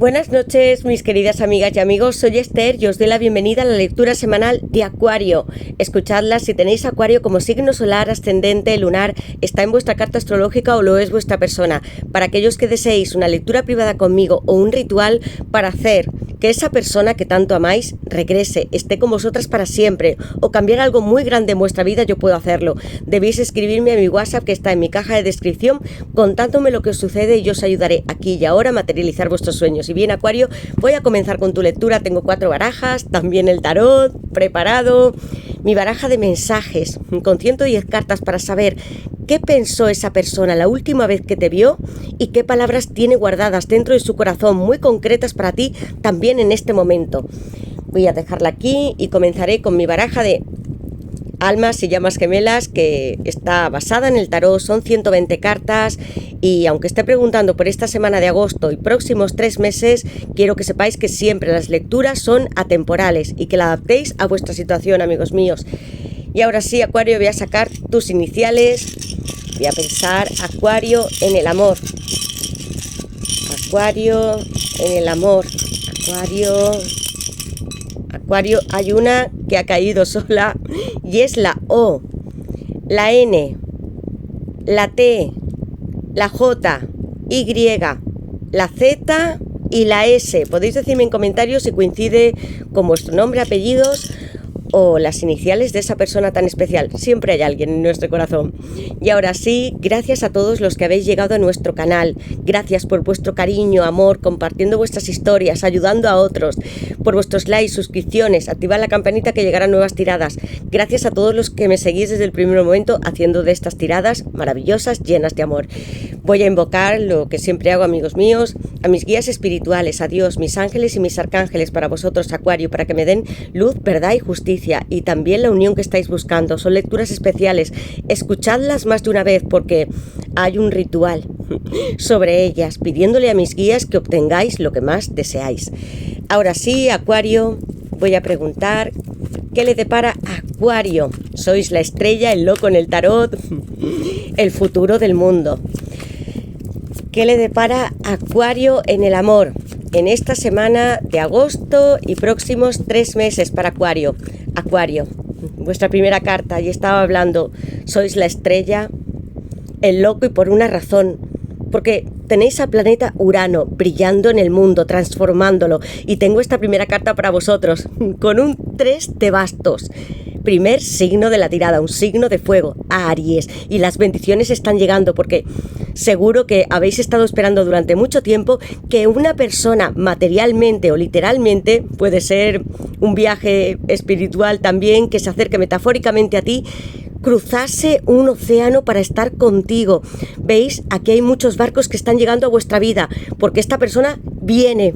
Buenas noches, mis queridas amigas y amigos, soy Esther y os doy la bienvenida a la lectura semanal de Acuario. Escuchadla si tenéis Acuario como signo solar, ascendente, lunar, está en vuestra carta astrológica o lo es vuestra persona. Para aquellos que deseéis una lectura privada conmigo o un ritual para hacer que esa persona que tanto amáis regrese, esté con vosotras para siempre o cambiar algo muy grande en vuestra vida, yo puedo hacerlo. Debéis escribirme a mi WhatsApp que está en mi caja de descripción contándome lo que os sucede y yo os ayudaré aquí y ahora a materializar vuestros sueños. Y bien, Acuario, voy a comenzar con tu lectura. Tengo 4 barajas, también el tarot preparado, mi baraja de mensajes con 110 cartas para saber qué pensó esa persona la última vez que te vio y qué palabras tiene guardadas dentro de su corazón muy concretas para ti también en este momento. Voy a dejarla aquí y comenzaré con mi baraja de almas y llamas gemelas, que está basada en el tarot. Son 120 cartas y aunque esté preguntando por esta semana de agosto y próximos 3 meses, quiero que sepáis que siempre las lecturas son atemporales y que la adaptéis a vuestra situación, amigos míos. Y ahora sí, Acuario, voy a sacar tus iniciales. Voy a pensar, Acuario, en el amor. Acuario, en el amor. Acuario, hay una que ha caído sola y es la O, la N, la T, la J, Y, la Z y la S. Podéis decirme en comentarios si coincide con vuestro nombre, apellidos o las iniciales de esa persona tan especial. Siempre hay alguien en nuestro corazón. Y ahora sí, gracias a todos los que habéis llegado a nuestro canal. Gracias por vuestro cariño, amor, compartiendo vuestras historias, ayudando a otros, por vuestros likes, suscripciones, activad la campanita que llegarán nuevas tiradas. Gracias a todos los que me seguís desde el primer momento haciendo de estas tiradas maravillosas, llenas de amor. Voy a invocar lo que siempre hago, amigos míos, a mis guías espirituales, a Dios, mis ángeles y mis arcángeles para vosotros, Acuario, para que me den luz, verdad y justicia. Y también la unión que estáis buscando. Son lecturas especiales, escuchadlas más de una vez porque hay un ritual sobre ellas, pidiéndole a mis guías que obtengáis lo que más deseáis. Ahora sí, Acuario, voy a preguntar ¿qué le depara a Acuario? Sois la estrella, el loco en el tarot, el futuro del mundo. ¿Qué le depara a Acuario en el amor en esta semana de agosto y próximos 3 meses para Acuario? Acuario, vuestra primera carta, y estaba hablando, sois la estrella, el loco, y por una razón, porque tenéis al planeta Urano brillando en el mundo, transformándolo, y tengo esta primera carta para vosotros, con un 3 de bastos. Primer signo de la tirada, un signo de fuego, Aries, y las bendiciones están llegando porque seguro que habéis estado esperando durante mucho tiempo que una persona materialmente o literalmente, puede ser un viaje espiritual también, que se acerque metafóricamente a ti, cruzase un océano para estar contigo. ¿Veis? Aquí hay muchos barcos que están llegando a vuestra vida porque esta persona viene,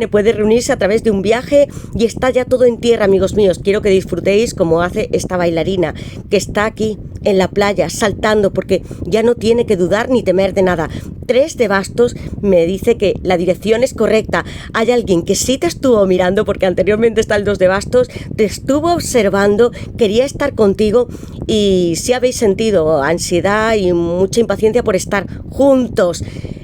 puede reunirse a través de un viaje y está ya todo en tierra, amigos míos. Quiero que disfrutéis como hace esta bailarina que está aquí en la playa saltando porque ya no tiene que dudar ni temer de nada. 3 de bastos me dice que la dirección es correcta. Hay alguien que sí te estuvo mirando porque anteriormente está el 2 de bastos, te estuvo observando, quería estar contigo y si habéis sentido ansiedad y mucha impaciencia por estar juntos.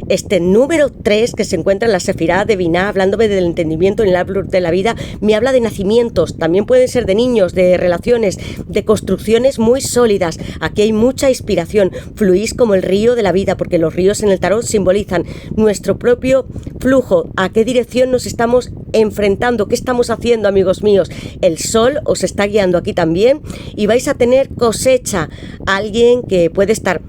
Este número 3 que se encuentra en la Sefirá de Binah, hablándome del entendimiento en el árbol de la vida, me habla de nacimientos, también pueden ser de niños, de relaciones, de construcciones muy sólidas. Aquí hay mucha inspiración, fluís como el río de la vida, porque los ríos en el tarot simbolizan nuestro propio flujo, a qué dirección nos estamos enfrentando, qué estamos haciendo, amigos míos. El sol os está guiando aquí también y vais a tener cosecha, alguien que puede estar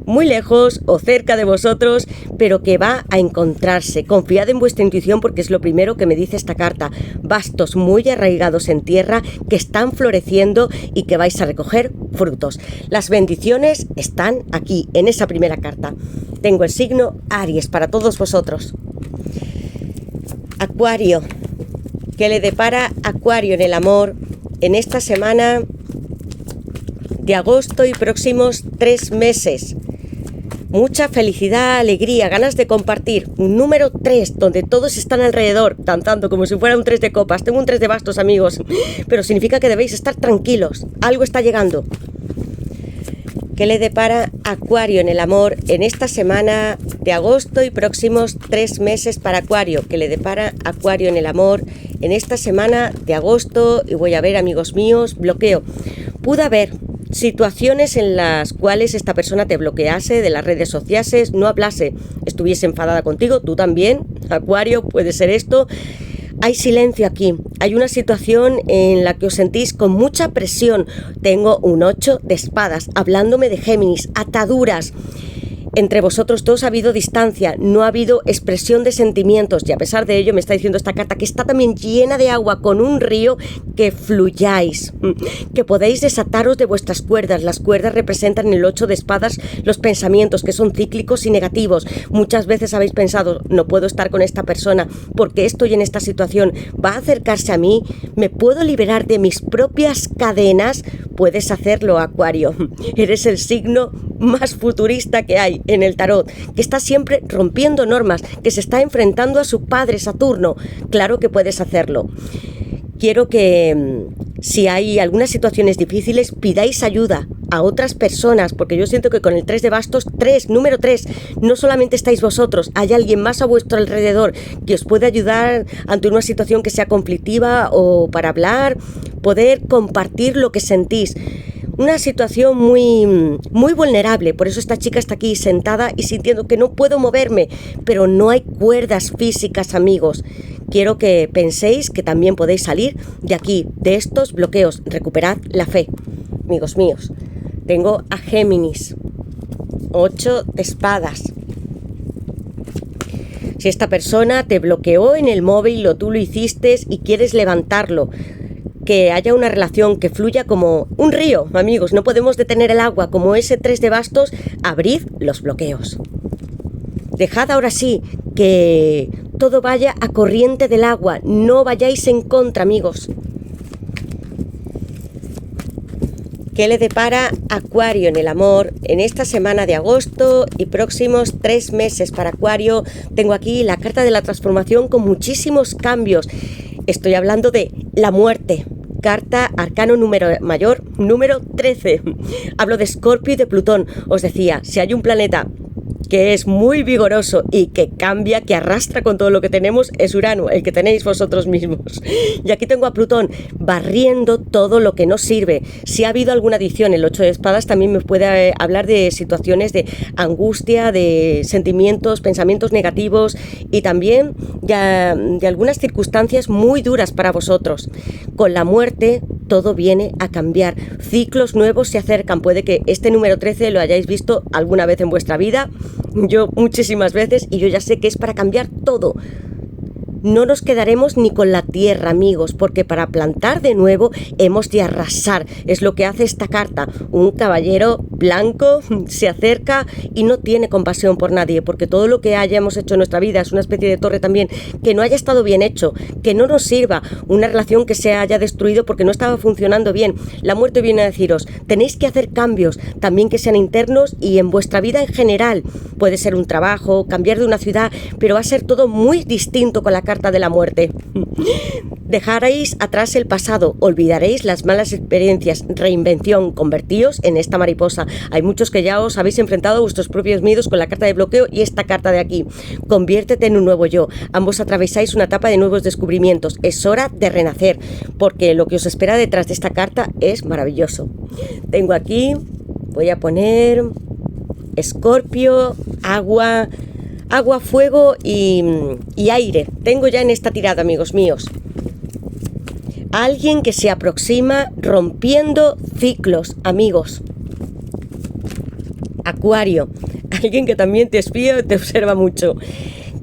muy lejos o cerca de vosotros, pero que va a encontrarse. Confiad en vuestra intuición porque es lo primero que me dice esta carta. Bastos muy arraigados en tierra que están floreciendo y que vais a recoger frutos. Las bendiciones están aquí, en esa primera carta. Tengo el signo Aries para todos vosotros. Acuario, ¿qué le depara Acuario en el amor en esta semana de agosto y próximos 3 meses? Mucha felicidad, alegría, ganas de compartir. Un número 3, donde todos están alrededor, danzando como si fuera un 3 de copas. Tengo un 3 de bastos, amigos, pero significa que debéis estar tranquilos. Algo está llegando. ¿Qué le depara Acuario en el amor en esta semana de agosto y próximos 3 meses para Acuario? ¿Qué le depara Acuario en el amor en esta semana de agosto? Y voy a ver, amigos míos, bloqueo. Pudo haber situaciones en las cuales esta persona te bloquease de las redes sociales, no hablase, estuviese enfadada contigo, tú también, Acuario, puede ser esto. Hay silencio aquí, hay una situación en la que os sentís con mucha presión. Tengo un 8 de espadas, hablándome de Géminis, ataduras. Entre vosotros dos ha habido distancia, no ha habido expresión de sentimientos y a pesar de ello me está diciendo esta carta que está también llena de agua con un río, que fluyáis, que podéis desataros de vuestras cuerdas. Las cuerdas representan el 8 de espadas, los pensamientos que son cíclicos y negativos. Muchas veces habéis pensado, no puedo estar con esta persona porque estoy en esta situación, va a acercarse a mí, me puedo liberar de mis propias cadenas. Puedes hacerlo, Acuario, eres el signo más futurista que hay en el tarot, que está siempre rompiendo normas, que se está enfrentando a su padre Saturno. Claro que puedes hacerlo. Quiero que si hay algunas situaciones difíciles pidáis ayuda a otras personas, porque yo siento que con el 3 de bastos, número 3, no solamente estáis vosotros, hay alguien más a vuestro alrededor que os puede ayudar ante una situación que sea conflictiva o para hablar, poder compartir lo que sentís. Una situación muy vulnerable, por eso esta chica está aquí sentada y sintiendo que no puedo moverme, pero no hay cuerdas físicas, amigos. Quiero que penséis que también podéis salir de aquí, de estos bloqueos. Recuperad la fe, amigos míos. Tengo a Géminis, 8 de espadas. Si esta persona te bloqueó en el móvil o tú lo hiciste y quieres levantarlo, que haya una relación que fluya como un río, amigos, no podemos detener el agua, como ese 3 de bastos, abrid los bloqueos. Dejad ahora sí que todo vaya a corriente del agua, no vayáis en contra, amigos. ¿Qué le depara Acuario en el amor en esta semana de agosto y próximos 3 meses para Acuario? Tengo aquí la carta de la transformación con muchísimos cambios. Estoy hablando de la muerte. Carta arcano mayor número 13. Hablo de Escorpio y de Plutón. Os decía, si hay un planeta que es muy vigoroso y que cambia, que arrastra con todo lo que tenemos, es Urano, el que tenéis vosotros mismos. Y aquí tengo a Plutón barriendo todo lo que no sirve. Si ha habido alguna adicción, el 8 de espadas también me puede hablar de situaciones de angustia, de sentimientos, pensamientos negativos y también de algunas circunstancias muy duras para vosotros. Con la muerte todo viene a cambiar, ciclos nuevos se acercan. Puede que este número 13 lo hayáis visto alguna vez en vuestra vida, yo muchísimas veces, y yo ya sé que es para cambiar todo. No nos quedaremos ni con la tierra, amigos, porque para plantar de nuevo hemos de arrasar. Es lo que hace esta carta. Un caballero blanco se acerca y no tiene compasión por nadie, porque todo lo que hayamos hecho en nuestra vida es una especie de torre también, que no haya estado bien hecho, que no nos sirva, una relación que se haya destruido porque no estaba funcionando bien. La muerte viene a deciros, tenéis que hacer cambios, también que sean internos y en vuestra vida en general. Puede ser un trabajo, cambiar de una ciudad, pero va a ser todo muy distinto con la carta de la muerte. Dejaréis atrás el pasado, olvidaréis las malas experiencias, reinvención, convertíos en esta mariposa. Hay muchos que ya os habéis enfrentado a vuestros propios miedos con la carta de bloqueo y esta carta de aquí. Conviértete en un nuevo yo. Ambos atravesáis una etapa de nuevos descubrimientos. Es hora de renacer, porque lo que os espera detrás de esta carta es maravilloso. Tengo aquí, voy a poner Escorpio, agua, fuego y aire. Tengo ya en esta tirada, amigos míos. Alguien que se aproxima rompiendo ciclos, amigos. Acuario, alguien que también te espía, te observa mucho,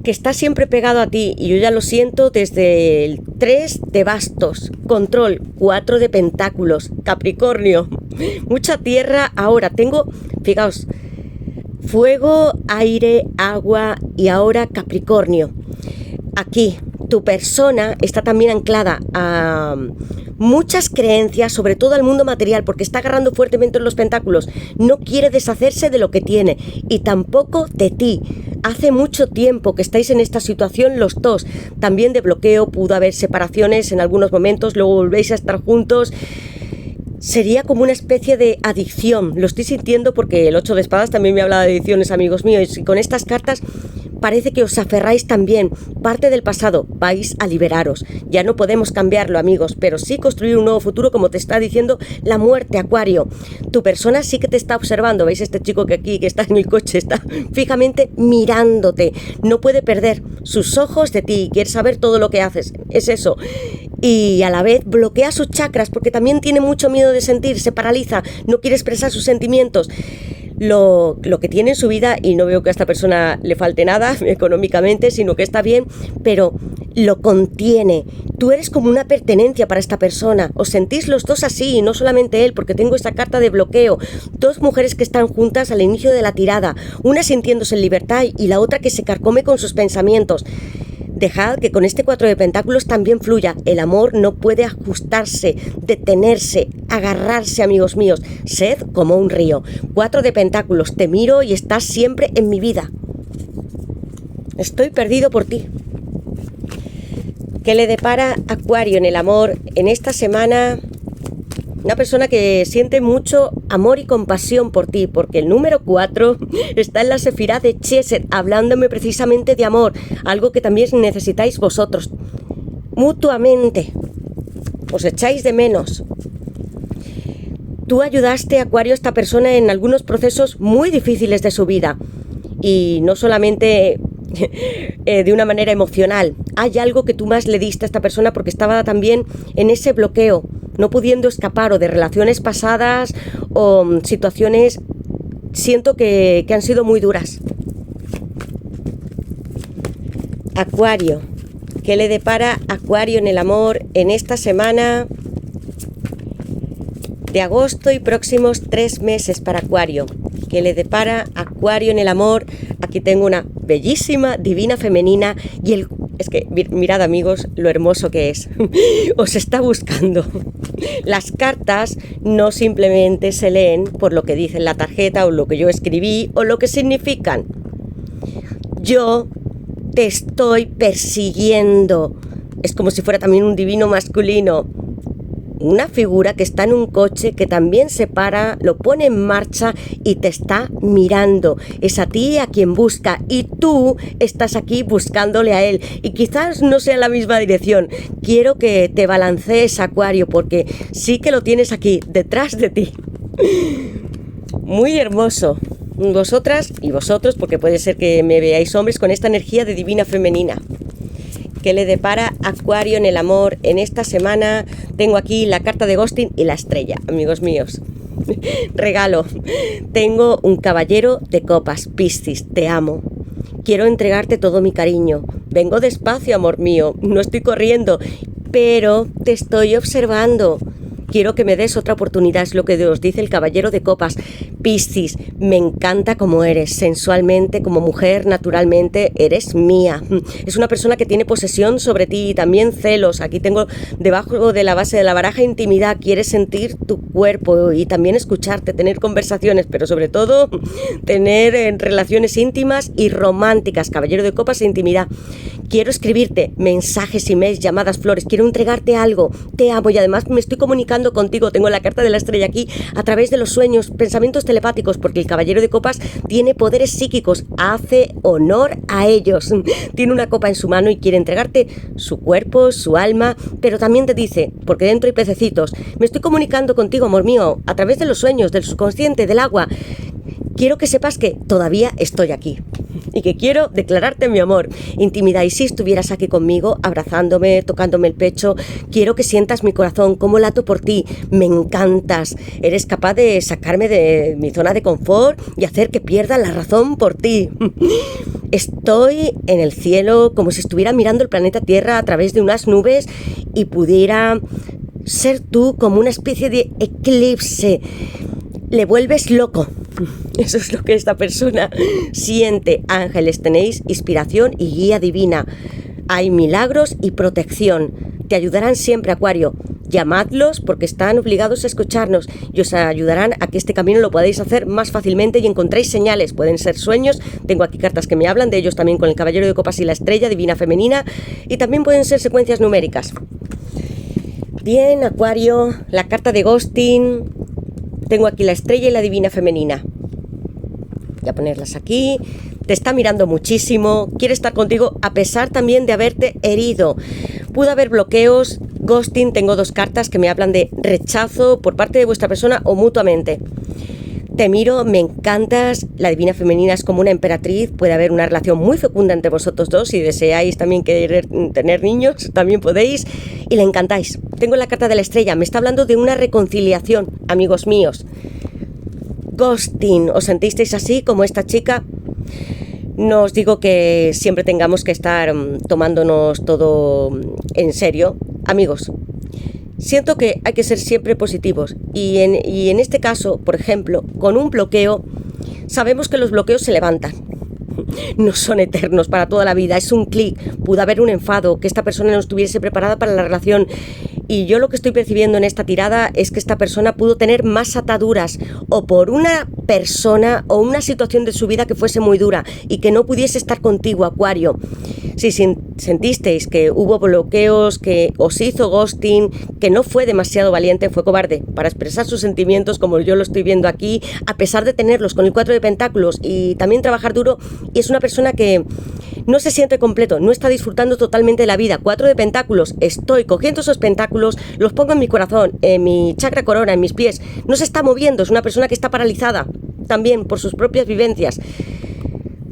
que está siempre pegado a ti, y yo ya lo siento desde el 3 de bastos, control, 4 de pentáculos, Capricornio, mucha tierra. Ahora tengo, fijaos, fuego, aire, agua y ahora Capricornio. Aquí tu persona está también anclada a muchas creencias, sobre todo al mundo material, porque está agarrando fuertemente en los pentáculos. No quiere deshacerse de lo que tiene y tampoco de ti. Hace mucho tiempo que estáis en esta situación los dos. También de bloqueo, pudo haber separaciones en algunos momentos, luego volvéis a estar juntos. sería como una especie de adicción. Lo estoy sintiendo porque el 8 de espadas también me habla de adicciones, amigos míos, y con estas cartas parece que os aferráis también. Parte del pasado, vais a liberaros. Ya no podemos cambiarlo, amigos, pero sí construir un nuevo futuro, como te está diciendo la muerte, Acuario. Tu persona sí que te está observando. ¿Veis este chico que aquí, que está en el coche, está fijamente mirándote? No puede perder sus ojos de ti, quiere saber todo lo que haces. Es eso. Y a la vez bloquea sus chakras porque también tiene mucho miedo de sentir, se paraliza, no quiere expresar sus sentimientos. Lo que tiene en su vida, y no veo que a esta persona le falte nada económicamente, sino que está bien, pero lo contiene. Tú eres como una pertenencia para esta persona. Os sentís los dos así, y no solamente él, porque tengo esta carta de bloqueo. Dos mujeres que están juntas al inicio de la tirada, una sintiéndose en libertad y la otra que se carcome con sus pensamientos. Dejad que con este 4 de pentáculos también fluya. El amor no puede ajustarse, detenerse, agarrarse, amigos míos. Sed como un río. 4 de pentáculos, te miro y estás siempre en mi vida. Estoy perdido por ti. ¿Qué le depara Acuario en el amor en esta semana? Una persona que siente mucho amor y compasión por ti, porque el número 4 está en la sefirá de Chesed, hablándome precisamente de amor, algo que también necesitáis vosotros, mutuamente. Os echáis de menos. Tú ayudaste, Acuario, a esta persona en algunos procesos muy difíciles de su vida, y no solamente de una manera emocional. Hay algo que tú más le diste a esta persona porque estaba también en ese bloqueo, no pudiendo escapar o de relaciones pasadas o situaciones, siento que han sido muy duras. Acuario, ¿qué le depara Acuario en el amor en esta semana de agosto y próximos 3 meses para Acuario? ¿Qué le depara Acuario en el amor? Aquí tengo una bellísima, divina femenina y es que mirad, amigos, lo hermoso que es. Os está buscando. Las cartas no simplemente se leen por lo que dice en la tarjeta o lo que yo escribí o lo que significan. Yo te estoy persiguiendo. Es como si fuera también un divino masculino. Una figura que está en un coche, que también se para, lo pone en marcha y te está mirando. Es a ti a quien busca y tú estás aquí buscándole a él. Y quizás no sea la misma dirección. Quiero que te balancees, Acuario, porque sí que lo tienes aquí, detrás de ti. Muy hermoso. Vosotras y vosotros, porque puede ser que me veáis hombres con esta energía de divina femenina. ¿Qué le depara Acuario en el amor en esta semana? Tengo aquí la carta de ghosting y la estrella, amigos míos. Regalo. Tengo un caballero de copas. Piscis, te amo. Quiero entregarte todo mi cariño. Vengo despacio, amor mío. No estoy corriendo, pero te estoy observando. Quiero que me des otra oportunidad, es lo que os dice el caballero de copas. Piscis, me encanta como eres, sensualmente, como mujer, naturalmente, eres mía. Es una persona que tiene posesión sobre ti y también celos. Aquí tengo debajo de la base de la baraja intimidad. Quieres sentir tu cuerpo y también escucharte, tener conversaciones, pero sobre todo tener relaciones íntimas y románticas. Caballero de copas e intimidad. Quiero escribirte mensajes, emails, llamadas, flores. Quiero entregarte algo. Te amo y además me estoy comunicando contigo. Tengo la carta de la estrella aquí a través de los sueños, pensamientos telepáticos, porque el caballero de copas tiene poderes psíquicos. Hace honor a ellos. Tiene una copa en su mano y quiere entregarte su cuerpo, su alma, pero también te dice, porque dentro hay pececitos, me estoy comunicando contigo, amor mío, a través de los sueños, del subconsciente, del agua. Quiero que sepas que todavía estoy aquí y que quiero declararte mi amor, intimidad. Y si estuvieras aquí conmigo, abrazándome, tocándome el pecho, quiero que sientas mi corazón, cómo lato por ti. Me encantas. Eres capaz de sacarme de mi zona de confort y hacer que pierda la razón por ti. Estoy en el cielo como si estuviera mirando el planeta Tierra a través de unas nubes y pudiera ser tú como una especie de eclipse. Le vuelves loco. Eso es lo que esta persona siente. Ángeles, tenéis inspiración y guía divina. Hay milagros y protección. Te ayudarán siempre, Acuario. Llamadlos porque están obligados a escucharnos y os ayudarán a que este camino lo podáis hacer más fácilmente y encontréis señales. Pueden ser sueños, tengo aquí cartas que me hablan de ellos también con el caballero de copas y la estrella divina femenina, y también pueden ser secuencias numéricas. Bien, Acuario, la carta de ghosting. Tengo aquí la estrella y la divina femenina. Voy a ponerlas aquí. Te está mirando muchísimo, quiere estar contigo a pesar también de haberte herido. Pudo haber bloqueos, ghosting. Tengo dos cartas que me hablan de rechazo por parte de vuestra persona o mutuamente. Te miro, me encantas, la divina femenina es como una emperatriz, puede haber una relación muy fecunda entre vosotros dos, si deseáis también querer tener niños, también podéis, y le encantáis. Tengo la carta de la estrella, me está hablando de una reconciliación, amigos míos. Ghosting, ¿os sentisteis así como esta chica? No os digo que siempre tengamos que estar tomándonos todo en serio, amigos. Siento que hay que ser siempre positivos y en este caso, por ejemplo, con un bloqueo, sabemos que los bloqueos se levantan. No son eternos para toda la vida, es un clic. Pudo haber un enfado, que esta persona no estuviese preparada para la relación. Y yo lo que estoy percibiendo en esta tirada es que esta persona pudo tener más ataduras o por una persona o una situación de su vida que fuese muy dura y que no pudiese estar contigo, Acuario. Si sentisteis que hubo bloqueos, que os hizo ghosting, que no fue demasiado valiente, fue cobarde para expresar sus sentimientos como yo lo estoy viendo aquí, a pesar de tenerlos con el 4 de pentáculos y también trabajar duro, y es una persona que no se siente completo, no está disfrutando totalmente de la vida. 4 de pentáculos, estoy cogiendo esos pentáculos, los pongo en mi corazón, en mi chakra corona, en mis pies, no se está moviendo, es una persona que está paralizada también por sus propias vivencias.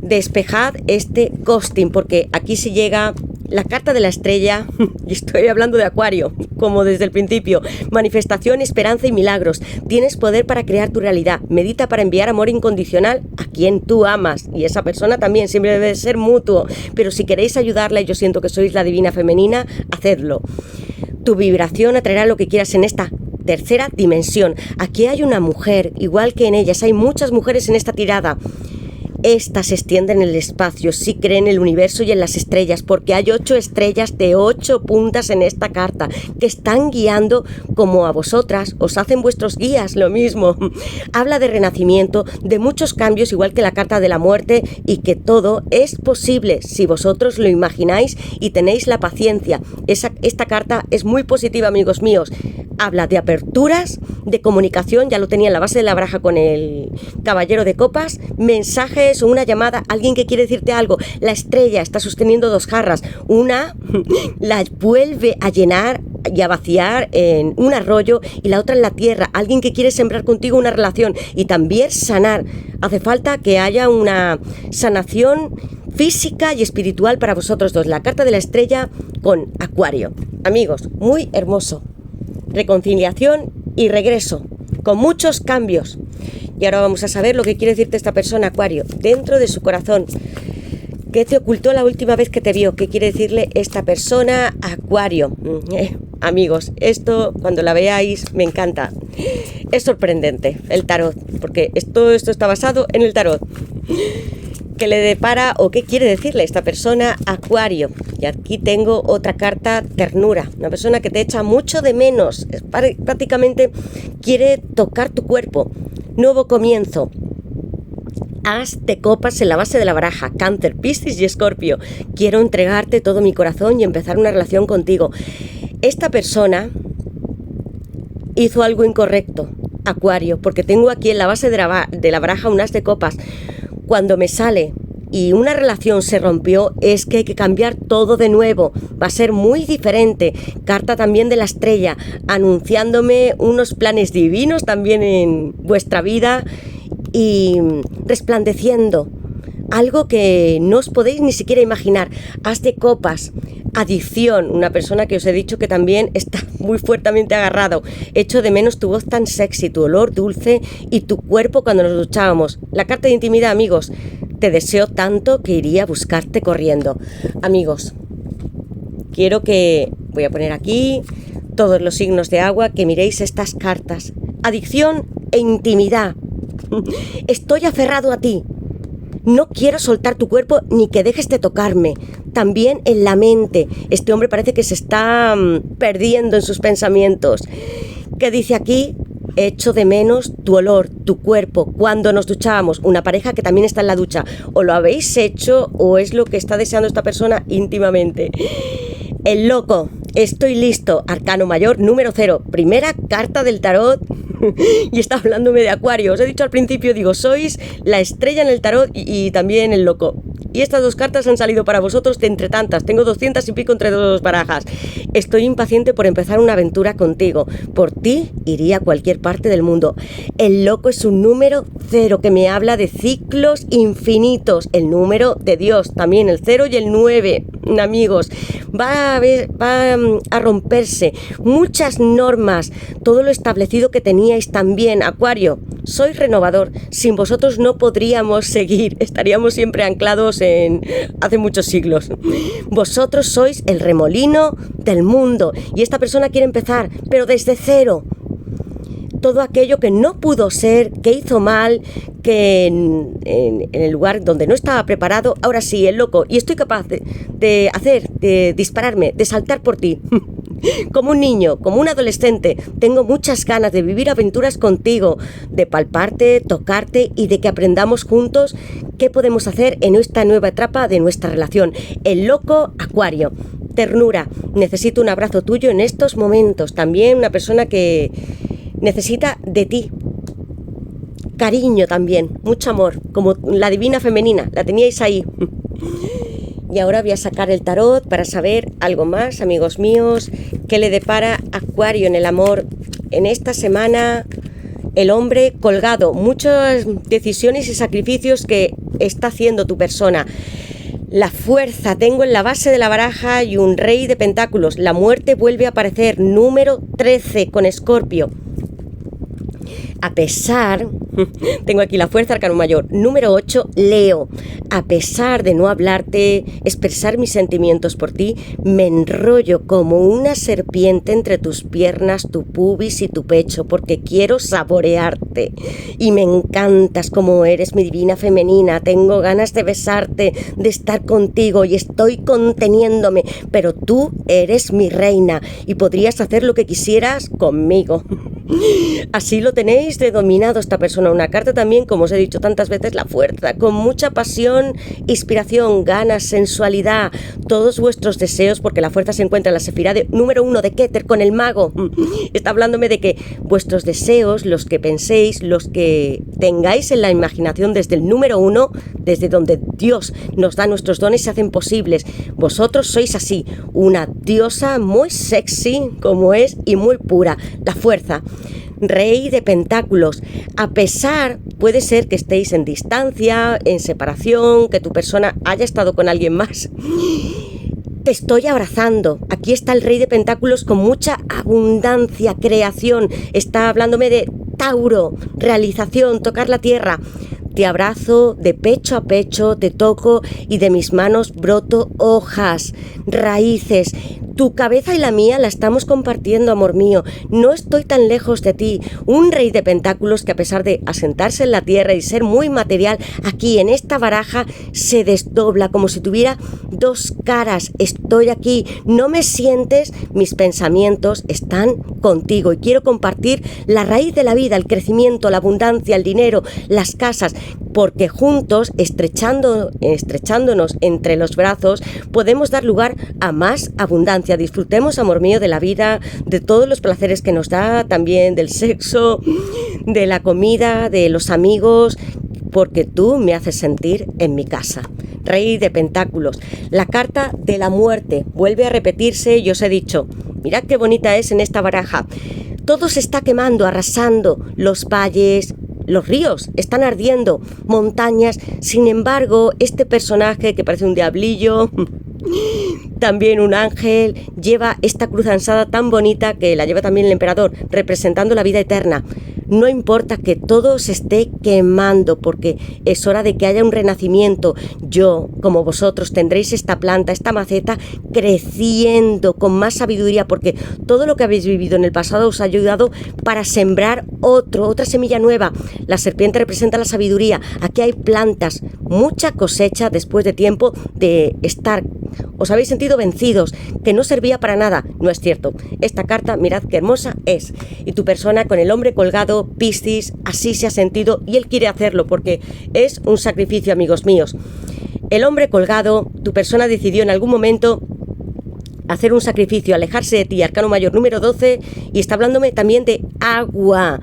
Despejad este ghosting, porque aquí se llega la carta de la estrella, y estoy hablando de Acuario, como desde el principio. Manifestación, esperanza y milagros. Tienes poder para crear tu realidad. Medita para enviar amor incondicional a quien tú amas, y esa persona también siempre debe ser mutuo, pero si queréis ayudarla, y yo siento que sois la divina femenina, hacedlo. Tu vibración atraerá lo que quieras en esta tercera dimensión. Aquí hay una mujer, igual que en ellas, hay muchas mujeres en esta tirada. Estas se extienden en el espacio, sí creen en el universo y en las estrellas, porque hay 8 estrellas de 8 puntas en esta carta, que están guiando como a vosotras, os hacen vuestros guías, lo mismo. Habla de renacimiento, de muchos cambios, igual que la carta de la muerte, y que todo es posible si vosotros lo imagináis y tenéis la paciencia. Esta carta es muy positiva, amigos míos. Habla de aperturas, de comunicación, ya lo tenía en la base de la baraja con el caballero de copas, mensajes o una llamada, alguien que quiere decirte algo. La estrella está sosteniendo 2 jarras, una la vuelve a llenar y a vaciar en un arroyo y la otra en la tierra, alguien que quiere sembrar contigo una relación y también sanar. Hace falta que haya una sanación física y espiritual para vosotros dos. La carta de la estrella con Acuario. Amigos, muy hermoso. Reconciliación y regreso, con muchos cambios. Y ahora vamos a saber lo que quiere decirte esta persona, Acuario, dentro de su corazón. ¿Qué te ocultó la última vez que te vio? ¿Qué quiere decirle esta persona, Acuario? Amigos, esto cuando la veáis me encanta. Es sorprendente el tarot, porque todo esto está basado en el tarot. ¿Qué le depara o qué quiere decirle esta persona, Acuario? Y aquí tengo otra carta, ternura. Una persona que te echa mucho de menos. Prácticamente quiere tocar tu cuerpo. Nuevo comienzo. As de copas en la base de la baraja. Cáncer, Piscis y Escorpio. Quiero entregarte todo mi corazón y empezar una relación contigo. Esta persona hizo algo incorrecto, Acuario, porque tengo aquí en la base de la baraja un as de copas. Cuando me sale y una relación se rompió, es que hay que cambiar todo de nuevo. Va a ser muy diferente. Carta también de la estrella, anunciándome unos planes divinos también en vuestra vida y resplandeciendo. Algo que no os podéis ni siquiera imaginar. As de copas, adicción, una persona que os he dicho que también está muy fuertemente agarrado. Echo de menos tu voz tan sexy, tu olor dulce y tu cuerpo cuando nos duchábamos. La carta de intimidad, amigos. Te deseo tanto que iría a buscarte corriendo. Amigos, quiero que... voy a poner aquí todos los signos de agua, que miréis estas cartas. Adicción e intimidad. Estoy aferrado a ti. No quiero soltar tu cuerpo ni que dejes de tocarme. También en la mente. Este hombre parece que se está perdiendo en sus pensamientos. ¿Qué dice aquí? Echo de menos tu olor, tu cuerpo, cuando nos duchábamos. Una pareja que también está en la ducha. O lo habéis hecho o es lo que está deseando esta persona íntimamente. El loco. Estoy listo, arcano mayor número 0, primera carta del tarot. Y está hablándome de Acuario. Os he dicho al principio, digo, sois la estrella en el tarot y también el loco. Y estas dos cartas han salido para vosotros de entre tantas. Tengo 200 y pico entre dos barajas. Estoy impaciente por empezar una aventura contigo. Por ti iría a cualquier parte del mundo. El loco es un número 0 que me habla de ciclos infinitos. El número de Dios, también el 0 y el 9, amigos. Va a romperse muchas normas, todo lo establecido que teníais también. Acuario, soy renovador. Sin vosotros no podríamos seguir. Estaríamos siempre anclados en hace muchos siglos. Vosotros sois el remolino del mundo y esta persona quiere empezar, pero desde cero. Todo aquello que no pudo ser, que hizo mal, que en el lugar donde no estaba preparado, ahora sí, el loco, y estoy capaz de dispararme, de saltar por ti. Como un niño, como un adolescente, tengo muchas ganas de vivir aventuras contigo, de palparte, tocarte y de que aprendamos juntos qué podemos hacer en esta nueva etapa de nuestra relación. El loco Acuario. Ternura. Necesito un abrazo tuyo en estos momentos. También una persona que necesita de ti. Cariño también, mucho amor, como la divina femenina, la teníais ahí. Y ahora voy a sacar el tarot para saber algo más, amigos míos, qué le depara Acuario en el amor en esta semana. El hombre colgado, muchas decisiones y sacrificios que está haciendo tu persona. La fuerza, tengo en la base de la baraja y un rey de pentáculos. La muerte vuelve a aparecer, número 13 con Escorpio. A pesar, tengo aquí la fuerza, arcano mayor, número 8, Leo. A pesar de no hablarte, expresar mis sentimientos por ti, me enrollo como una serpiente entre tus piernas, tu pubis y tu pecho, porque quiero saborearte. Y me encantas como eres, mi divina femenina. Tengo ganas de besarte, de estar contigo y estoy conteniéndome, pero tú eres mi reina y podrías hacer lo que quisieras conmigo. Así lo tenéis de dominado esta persona. Una carta también, como os he dicho tantas veces, la fuerza, con mucha pasión, inspiración, ganas, sensualidad, todos vuestros deseos, porque la fuerza se encuentra en la sefirá número 1 de Keter con el mago. Está hablándome de que vuestros deseos, los que penséis, los que tengáis en la imaginación desde el número 1, desde donde Dios nos da nuestros dones, se hacen posibles. Vosotros sois así, una diosa muy sexy como es y muy pura. La fuerza. Rey de pentáculos. A pesar, puede ser que estéis en distancia, en separación, que tu persona haya estado con alguien más. Te estoy abrazando. Aquí está el rey de pentáculos con mucha abundancia, creación. Está hablándome de Tauro, realización, tocar la tierra. Te abrazo de pecho a pecho, te toco y de mis manos broto hojas, raíces. Tu cabeza y la mía la estamos compartiendo, amor mío. No estoy tan lejos de ti. Un rey de pentáculos que, a pesar de asentarse en la tierra y ser muy material, aquí en esta baraja se desdobla como si tuviera dos caras. Estoy aquí. No me sientes. Mis pensamientos están contigo y quiero compartir la raíz de la vida, el crecimiento, la abundancia, el dinero, las casas, porque juntos, estrechándonos entre los brazos, podemos dar lugar a más abundancia. Disfrutemos, amor mío, de la vida, de todos los placeres que nos da, también del sexo, de la comida, de los amigos, porque tú me haces sentir en mi casa. Rey de pentáculos. La carta de la muerte vuelve a repetirse y os he dicho, mirad qué bonita es en esta baraja. Todo se está quemando, arrasando, los valles, los ríos están ardiendo, montañas. Sin embargo, este personaje que parece un diablillo, también un ángel, lleva esta cruz ansada tan bonita que la lleva también el emperador, representando la vida eterna. No importa que todo se esté quemando, porque es hora de que haya un renacimiento. Yo, como vosotros, tendréis esta planta, esta maceta, creciendo con más sabiduría, porque todo lo que habéis vivido en el pasado os ha ayudado para sembrar otra semilla nueva. La serpiente representa la sabiduría. Aquí hay plantas, mucha cosecha después de tiempo de estar. Os habéis sentido vencidos, que no servía para nada. No es cierto. Esta carta, mirad qué hermosa es. Y tu persona con el hombre colgado, Piscis, así se ha sentido y él quiere hacerlo porque es un sacrificio, amigos míos. El hombre colgado, tu persona decidió en algún momento hacer un sacrificio, alejarse de ti, arcano mayor número 12, y está hablándome también de agua.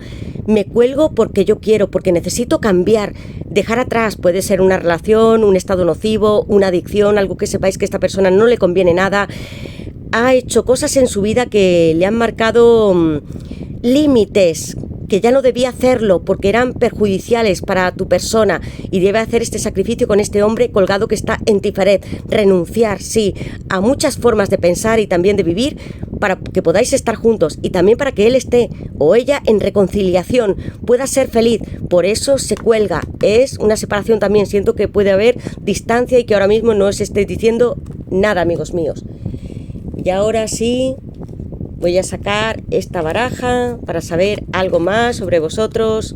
Me cuelgo porque yo quiero, porque necesito cambiar, dejar atrás, puede ser una relación, un estado nocivo, una adicción, algo que sepáis que a esta persona no le conviene nada. Ha hecho cosas en su vida que le han marcado límites, que ya no debía hacerlo porque eran perjudiciales para tu persona, y debe hacer este sacrificio con este hombre colgado que está en Tiferet. Renunciar, sí, a muchas formas de pensar y también de vivir para que podáis estar juntos, y también para que él esté o ella en reconciliación, pueda ser feliz. Por eso se cuelga. Es una separación también. Siento que puede haber distancia y que ahora mismo no os estéis diciendo nada, amigos míos. Y ahora sí, voy a sacar esta baraja para saber algo más sobre vosotros.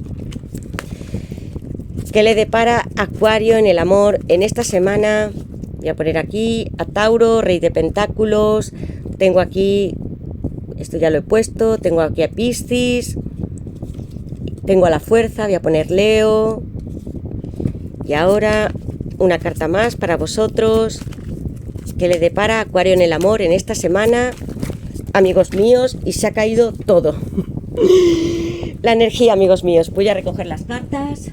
¿Qué le depara Acuario en el amor en esta semana? Voy a poner aquí a Tauro, Rey de Pentáculos. Tengo aquí, esto ya lo he puesto, tengo aquí a Piscis. Tengo a la Fuerza, voy a poner Leo. Y ahora una carta más para vosotros. ¿Qué le depara Acuario en el amor en esta semana? Amigos míos, y se ha caído todo. La energía, amigos míos. Voy a recoger las cartas.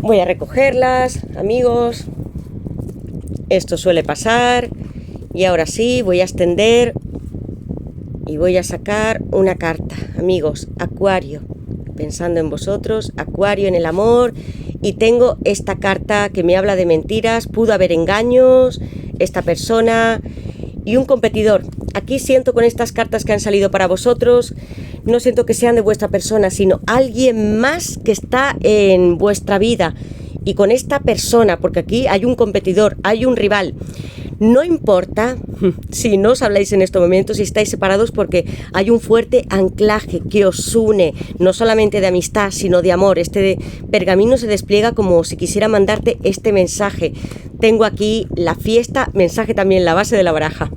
Voy a recogerlas, amigos. Esto suele pasar. Y ahora sí, voy a extender y voy a sacar una carta, amigos. Acuario, pensando en vosotros, Acuario en el amor, y tengo esta carta que me habla de mentiras, pudo haber engaños, esta persona y un competidor. Aquí siento con estas cartas que han salido para vosotros, no siento que sean de vuestra persona, sino alguien más que está en vuestra vida, y con esta persona, porque aquí hay un competidor, hay un rival. No importa si no os habláis en estos momentos, si estáis separados, porque hay un fuerte anclaje que os une, no solamente de amistad, sino de amor. Este pergamino se despliega como si quisiera mandarte este mensaje. Tengo aquí la fiesta, mensaje también, la base de la baraja.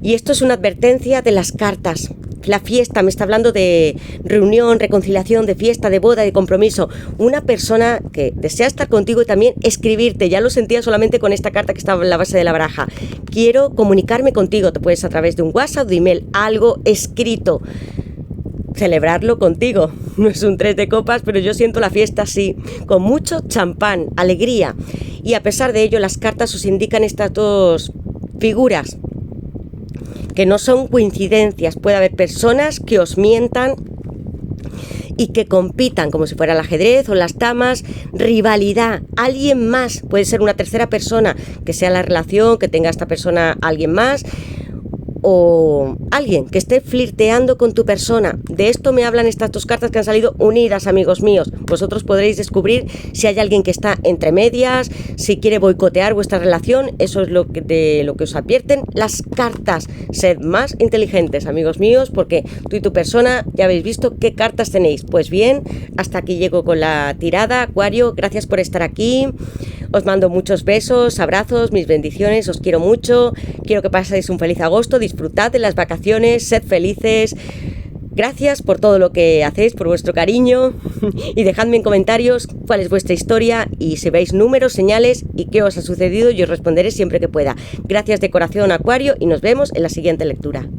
Y esto es una advertencia de las cartas. La fiesta me está hablando de reunión, reconciliación, de fiesta, de boda, de compromiso. Una persona que desea estar contigo y también escribirte. Ya lo sentía solamente con esta carta que estaba en la base de la baraja. Quiero comunicarme contigo. Te puedes a través de un WhatsApp, de email, algo escrito. Celebrarlo contigo. No es un 3 de copas, pero yo siento la fiesta así, con mucho champán, alegría. Y a pesar de ello, las cartas os indican estas dos figuras que no son coincidencias. Puede haber personas que os mientan y que compitan, como si fuera el ajedrez o las damas, rivalidad, alguien más, puede ser una tercera persona, que sea la relación, que tenga esta persona alguien más, o alguien que esté flirteando con tu persona. De esto me hablan estas dos cartas que han salido unidas, amigos míos. Vosotros podréis descubrir si hay alguien que está entre medias, si quiere boicotear vuestra relación. Eso es de lo que os advierten las cartas. Sed más inteligentes, amigos míos, porque tú y tu persona ya habéis visto qué cartas tenéis. Pues bien, hasta aquí llego con la tirada, Acuario. Gracias por estar aquí. Os mando muchos besos, abrazos, mis bendiciones, os quiero mucho. Quiero que paséis un feliz agosto, disfrutad de las vacaciones, sed felices. Gracias por todo lo que hacéis, por vuestro cariño, y dejadme en comentarios cuál es vuestra historia y si veis números, señales y qué os ha sucedido, yo os responderé siempre que pueda. Gracias de corazón, Acuario, y nos vemos en la siguiente lectura.